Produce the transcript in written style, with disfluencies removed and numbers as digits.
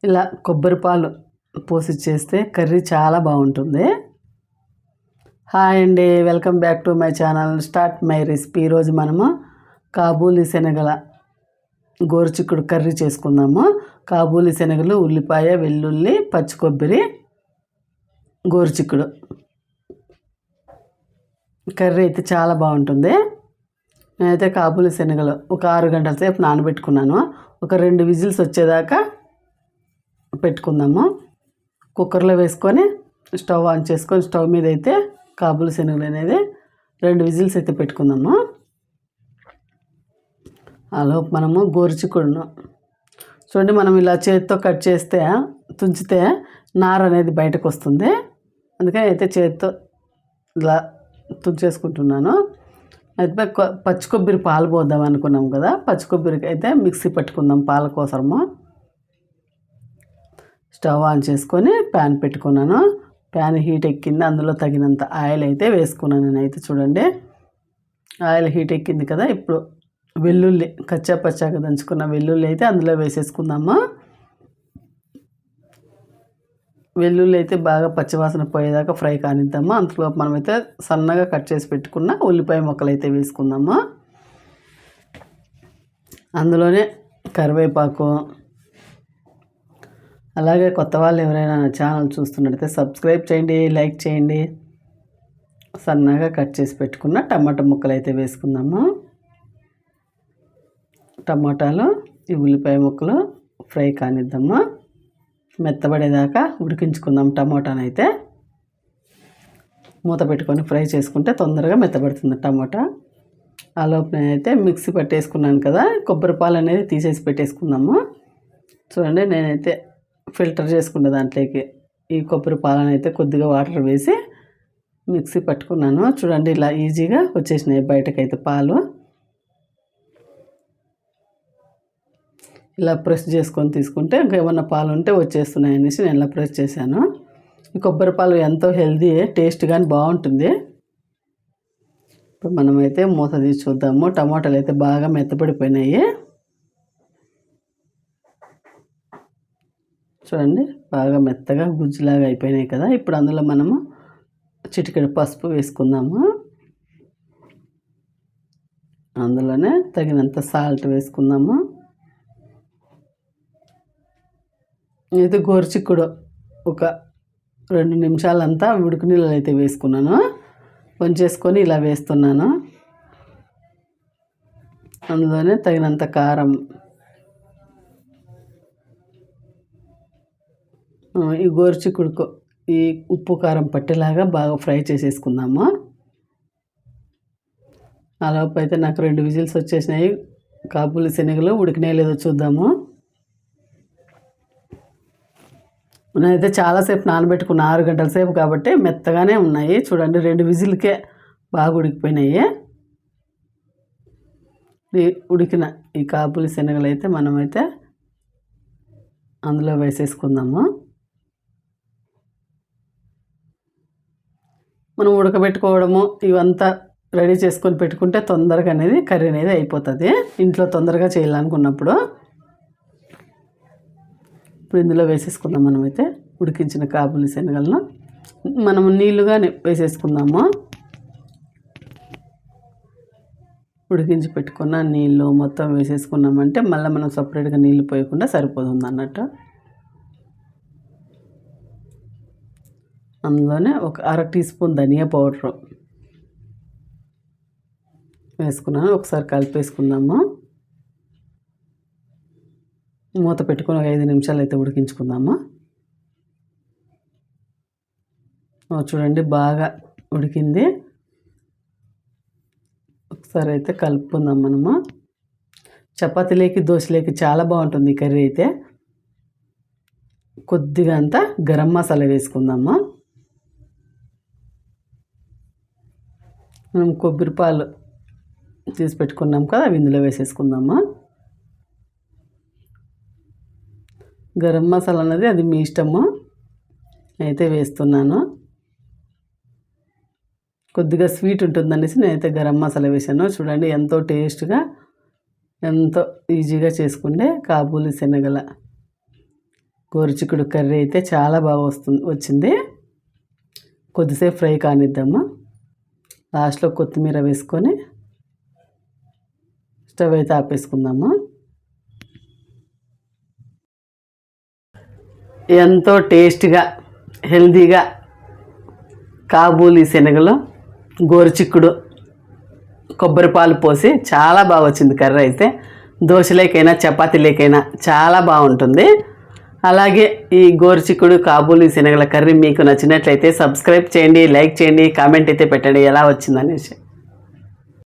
ఇలా కొబ్బరి పాలు పోసి చేస్తే కర్రీ చాలా బాగుంటుంది. హాయ్ అండి, welcome back to my channel start my recipe. ఈరోజు మనము కాబూలి శనగల గోరుచిక్కుడు కర్రీ చేసుకుందాము. కాబూలి శనగలు, ఉల్లిపాయ, వెల్లుల్లి, పచ్చి కొబ్బరి, గోరుచిక్కుడు కర్రీ అయితే చాలా బాగుంటుంది. నేనైతే కాబూలి శనగలు ఒక 6 గంటల సేపు నానబెట్టుకున్నాను. ఒక 2 విజిల్స్ వచ్చేదాకా పెట్టుకుందాము. కుక్కర్లో వేసుకొని స్టవ్ ఆన్ చేసుకొని స్టవ్ మీద అయితే కాబూలి శనగలు అనేది 2 విజిల్స్ అయితే పెట్టుకుందాము. ఆలోపు మనము గోరుచిక్కుడును చూడండి, మనం ఇలా చేతితో కట్ చేస్తే తుంచితే నార అనేది బయటకు వస్తుంది. అందుకని అయితే చేతితో ఇలా తుంచేసుకుంటున్నాను. అయితే పచ్చి కొబ్బరి పాలు పోద్దాం అనుకున్నాం కదా, పచ్చి కొబ్బరికి అయితే మిక్సీ పట్టుకుందాం పాల కోసము. స్టవ్ ఆన్ చేసుకొని ప్యాన్ పెట్టుకున్నాను. ప్యాన్ హీట్ ఎక్కింది, అందులో తగినంత ఆయిల్ అయితే వేసుకున్నాను. నేనైతే చూడండి, ఆయిల్ హీట్ ఎక్కింది కదా, ఇప్పుడు వెల్లుల్లి కచ్చా పచ్చాగా దంచుకున్న వెల్లుల్లి అయితే అందులో వేసేసుకుందాము. వెల్లుల్లి అయితే బాగా పచ్చివాసన పోయేదాకా ఫ్రై కానిద్దాము. అంతలో మనమైతే సన్నగా కట్ చేసి పెట్టుకున్న ఉల్లిపాయ ముక్కలు అయితే వేసుకుందాము. అందులోనే కరివేపాకు, అలాగే కొత్త వాళ్ళు ఎవరైనా నా ఛానల్ చూస్తున్నట్టయితే సబ్స్క్రైబ్ చేయండి, లైక్ చేయండి. సన్నగా కట్ చేసి పెట్టుకున్న టమాటా ముక్కలు అయితే వేసుకుందాము. టమాటాలు, ఈ ఉల్లిపాయ ముక్కలు ఫ్రై కానిద్దాము. మెత్తబడేదాకా ఉడికించుకుందాం. టమాటాను అయితే మూత పెట్టుకొని ఫ్రై చేసుకుంటే తొందరగా మెత్తబడుతుంది టమాటా. ఆ లోపు నేనైతే మిక్సీ పట్టేసుకున్నాను కదా, కొబ్బరి పాలు అనేది తీసేసి పెట్టేసుకుందాము. చూడండి, నేనైతే ఫిల్టర్ చేసుకున్న దాంట్లోకి ఈ కొబ్బరి పాలను అయితే కొద్దిగా వాటర్ వేసి మిక్సీ పట్టుకున్నాను. చూడండి, ఇలా ఈజీగా వచ్చేసినాయి బయటకైతే పాలు. ఇలా ప్రెస్ చేసుకొని తీసుకుంటే ఇంకా ఏమన్నా పాలు ఉంటే వచ్చేస్తున్నాయి అనేసి నేను ఇలా ప్రెస్ చేశాను. ఈ కొబ్బరి పాలు ఎంతో హెల్దీ, టేస్ట్ కానీ బాగుంటుంది. ఇప్పుడు మనమైతే మూత తీసి చూద్దాము. టమాటాలు అయితే బాగా మెత్తపడిపోయినాయి. చూడండి, బాగా మెత్తగా గుజ్జులాగా అయిపోయినాయి కదా. ఇప్పుడు అందులో మనము చిటికెడు పసుపు వేసుకుందాము. అందులోనే తగినంత సాల్ట్ వేసుకుందాము. అయితే గోరుచిక్కుడు ఒక 2 నిమిషాలంతా ఉడుకు నీళ్ళు అయితే వేసుకున్నాను. వంచేసుకొని ఇలా వేస్తున్నాను. అందులోనే తగినంత కారం, ఈ గోరుచిక్కుడుకు ఈ ఉప్పు కారం పట్టేలాగా బాగా ఫ్రై చేసేసుకుందాము. అలాపు అయితే నాకు 2 విజిల్స్ వచ్చేసినాయి. కాబూలి శనగలు ఉడికినాయి లేదో చూద్దాము. నేనైతే చాలాసేపు నానబెట్టుకున్న 6 గంటల సేపు కాబట్టి మెత్తగానే ఉన్నాయి. చూడండి, 2 విజిల్కే బాగా ఉడికిపోయినాయి. ఉడికిన ఈ కాబూలి శనగలు అయితే మనమైతే అందులో వేసేసుకుందాము. మనం ఉడకబెట్టుకోవడము ఇవంతా రెడీ చేసుకొని పెట్టుకుంటే తొందరగా అనేది కర్రీ అనేది అయిపోతుంది, ఇంట్లో తొందరగా చేయాలనుకున్నప్పుడు. ఇప్పుడు ఇందులో వేసేసుకుందాం. మనమైతే ఉడికించిన కాబూలి శనగలను మనము నీళ్ళుగా వేసేసుకుందాము. ఉడికించి పెట్టుకున్న నీళ్ళు మొత్తం వేసేసుకున్నామంటే మళ్ళీ మనం సపరేట్గా నీళ్ళు పోయకుండా సరిపోతుంది అన్నట్టు. అందులోనే ఒక 1/2 టీ స్పూన్ ధనియా పౌడరు వేసుకున్నాను. ఒకసారి కలిపేసుకుందాము. మూత పెట్టుకొని ఒక 5 నిమిషాలు అయితే ఉడికించుకుందాము. చూడండి, బాగా ఉడికింది. ఒకసారి అయితే కలుపుకుందాం మనము. చపాతీలోకి, దోశలోకి చాలా బాగుంటుంది ఈ కర్రీ అయితే. కొద్దిగా అంతా గరం మసాలా వేసుకుందాము. మనం కొబ్బరి పాలు తీసి పెట్టుకున్నాం కదా, అవి ఇందులో వేసేసుకుందాము. గరం మసాలా అన్నది అది మీ ఇష్టము, అయితే వేస్తున్నాను. కొద్దిగా స్వీట్ ఉంటుందనేసి నేనైతే గరం మసాలా వేసాను. చూడండి, ఎంతో టేస్ట్గా, ఎంతో ఈజీగా చేసుకుంటే కాబూలి శనగల గోరుచిక్కుడు కర్రీ అయితే చాలా బాగా వచ్చింది. కొద్దిసేపు ఫ్రై కానిద్దాము. లాస్ట్లో కొత్తిమీర వేసుకొని స్టవ్ అయితే ఆపేసుకుందాము. ఎంతో టేస్ట్గా హెల్తీగా కాబూలీ శనగలు గోరుచిక్కుడు కొబ్బరి పాలు పోసి చాలా బాగా వచ్చింది కర్రీ అయితే. దోశలేకైనా చపాతీలేకైనా చాలా బాగుంటుంది. అలాగే ఈ గోరుచిక్కుడు కాబూలీ శనగల కర్రీ మీకు నచ్చినట్లయితే సబ్స్క్రైబ్ చేయండి, లైక్ చేయండి, కామెంట్ అయితే పెట్టండి ఎలా వచ్చిందనేసి.